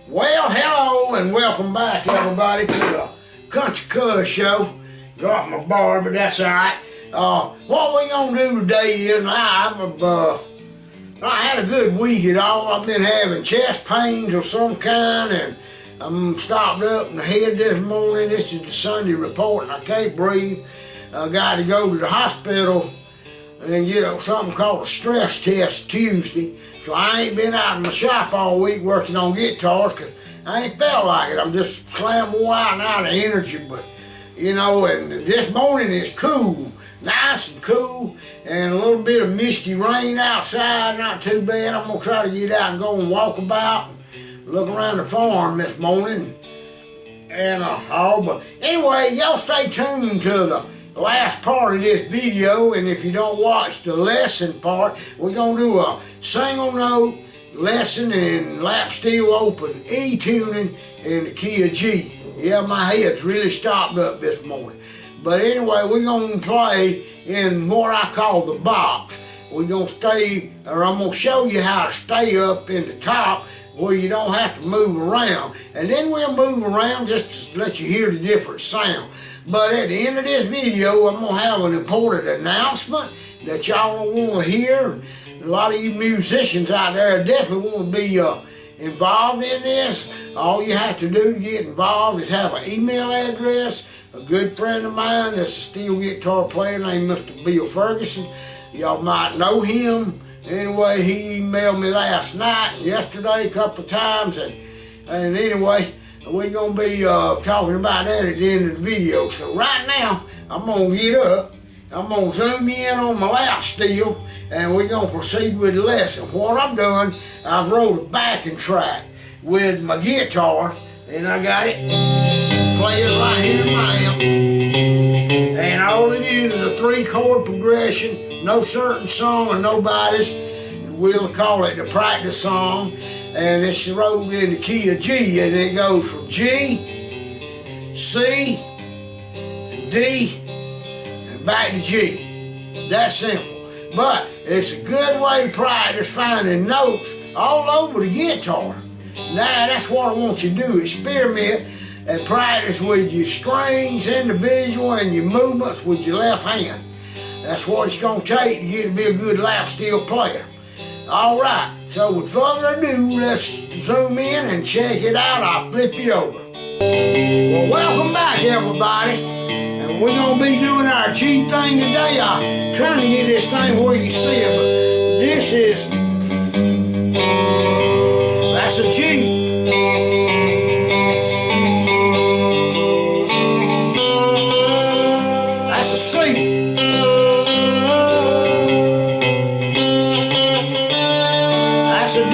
Well, hello and welcome back, everybody, to the Country Cuz Show. Dropped my bar, but that's all right. What we gonna do today is I had a good week at all. I've been having chest pains of some kind, and I'm stopped up in the head this morning. This is the Sunday report, and I can't breathe. I got to go to the hospital and get something called a stress test Tuesday. So I ain't been out in my shop all week working on guitars because I ain't felt like it. I'm just slam wore out and out of energy. But and this morning it's cool, nice and cool, and a little bit of misty rain outside, not too bad. I'm gonna try to get out and go and walk about and look around the farm this morning. And but anyway, y'all stay tuned to the last part of this video, and if you don't watch the lesson part, we're gonna do a single note lesson in lap steel open E tuning in the key of G. Yeah, my head's really stopped up this morning. But anyway, we're gonna play in what I call the box. I'm gonna show you how to stay up in the top where you don't have to move around. And then we'll move around just to let you hear the different sound. But at the end of this video, I'm gonna have an important announcement that y'all will want to hear. A lot of you musicians out there definitely want to be involved in this. All you have to do to get involved is have an email address. A good friend of mine that's a steel guitar player named Mr. Bill Ferguson. Y'all might know him. Anyway, he emailed me last night and yesterday a couple of times, and anyway, we're gonna be talking about that at the end of the video. So right now, I'm gonna get up, I'm gonna zoom in on my lap steel, and we're gonna proceed with the lesson. What I've done, I've wrote a backing track with my guitar, and I got it playing right here in my amp. And all it is a 3-chord progression, no certain song or nobody's. We'll call it the practice song. And it's wrote in the key of G, and it goes from G, C, D, and back to G. That's simple. But it's a good way to practice finding notes all over the guitar. Now that's what I want you to do, experiment and practice with your strings individual and your movements with your left hand. That's what it's going to take to get to be a good lap steel player. All right, so with further ado, let's zoom in and check it out. I'll flip you over. Well, welcome back, everybody. And we're going to be doing our G thing today. I'm trying to get this thing where you see it, but this is, that's a G. That's a C. That's a D.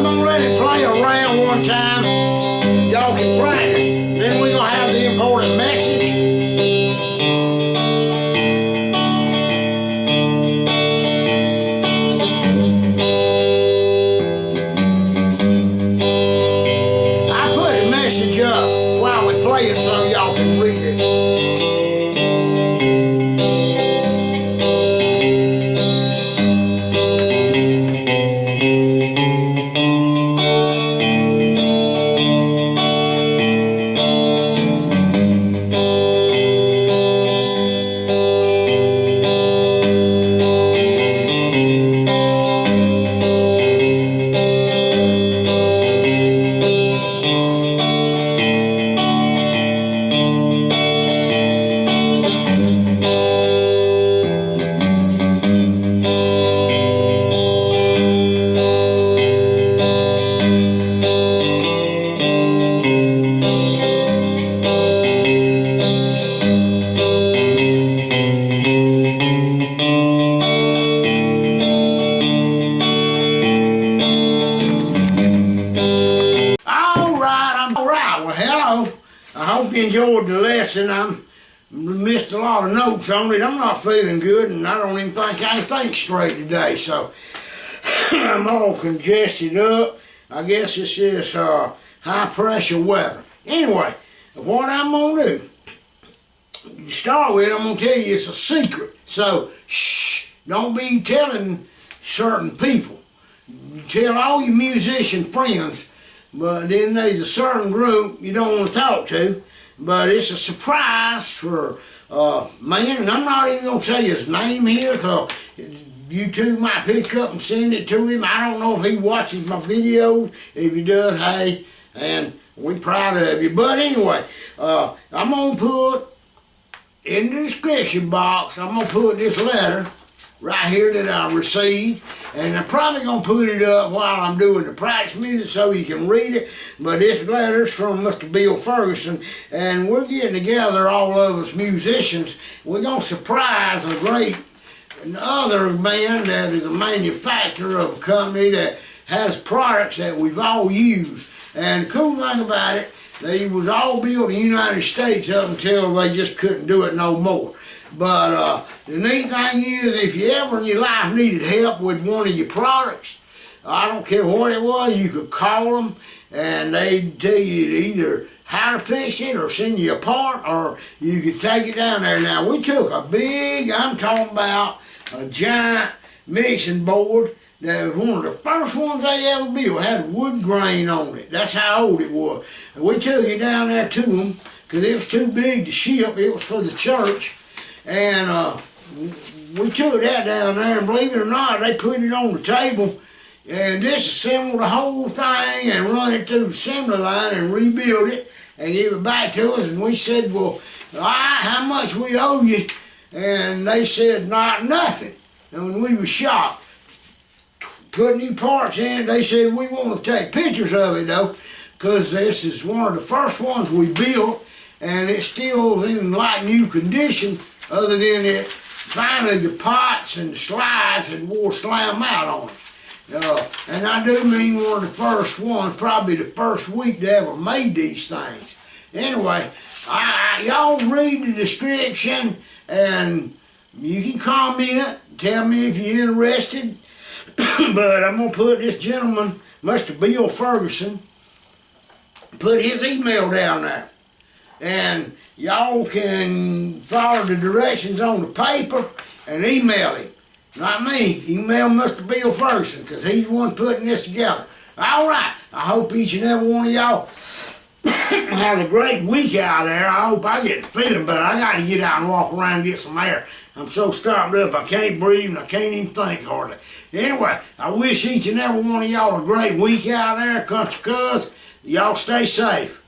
I'm gonna let it play around one time. Y'all can practice. Then we're gonna have the important message. I put the message up while we play it so y'all can read it. I hope you enjoyed the lesson. I missed a lot of notes on it. I'm not feeling good, and I don't even think I can think straight today, so I'm all congested up. I guess it's this high pressure weather. Anyway, what I'm gonna do, to start with, I'm gonna tell you it's a secret. So, shh, don't be telling certain people. Tell all your musician friends. But then there's a certain group you don't want to talk to, but it's a surprise for man, and I'm not even going to say his name here because you two might pick up and send it to him. I don't know if he watches my videos. If he does, hey, and we're proud of you. But anyway, I'm going to put in the description box, I'm going to put this letter right here that I received, and I'm probably going to put it up while I'm doing the practice music so you can read it. But this letter's from Mr. Bill Ferguson, and we're getting together, all of us musicians. We're going to surprise a great other man that is a manufacturer of a company that has products that we've all used. And the cool thing about it, they was all built in the United States up until they just couldn't do it no more. But the neat thing is, if you ever in your life needed help with one of your products, I don't care what it was, you could call them and they'd tell you either how to fix it or send you a part, or you could take it down there. Now, we took a big, I'm talking about a giant mixing board that was one of the first ones they ever built. It had wood grain on it. That's how old it was. And we took it down there to them because it was too big to ship. It was for the church. And we took that down there, and believe it or not, they put it on the table and disassembled the whole thing and run it through the assembly line and rebuild it and give it back to us. And we said, well, all right, how much we owe you? And they said, nothing. And we were shocked. Put new parts in it. They said, we want to take pictures of it, though, because this is one of the first ones we built, and it's still in like new condition, other than it, finally the pots and the slides had wore slam out on it. And I do mean one of the first ones, probably the first week they ever made these things. Anyway, y'all read the description, and you can comment, tell me if you're interested. But I'm going to put this gentleman, Mr. Bill Ferguson, put his email down there. And y'all can follow the directions on the paper and email him. Not me. Email Mr. Bill Ferguson, because he's the one putting this together. All right. I hope each and every one of y'all has a great week out there. I hope I get the feeling better. I got to get out and walk around and get some air. I'm so stopped up I can't breathe and I can't even think hardly. Anyway, I wish each and every one of y'all a great week out there, country cuz. Y'all stay safe.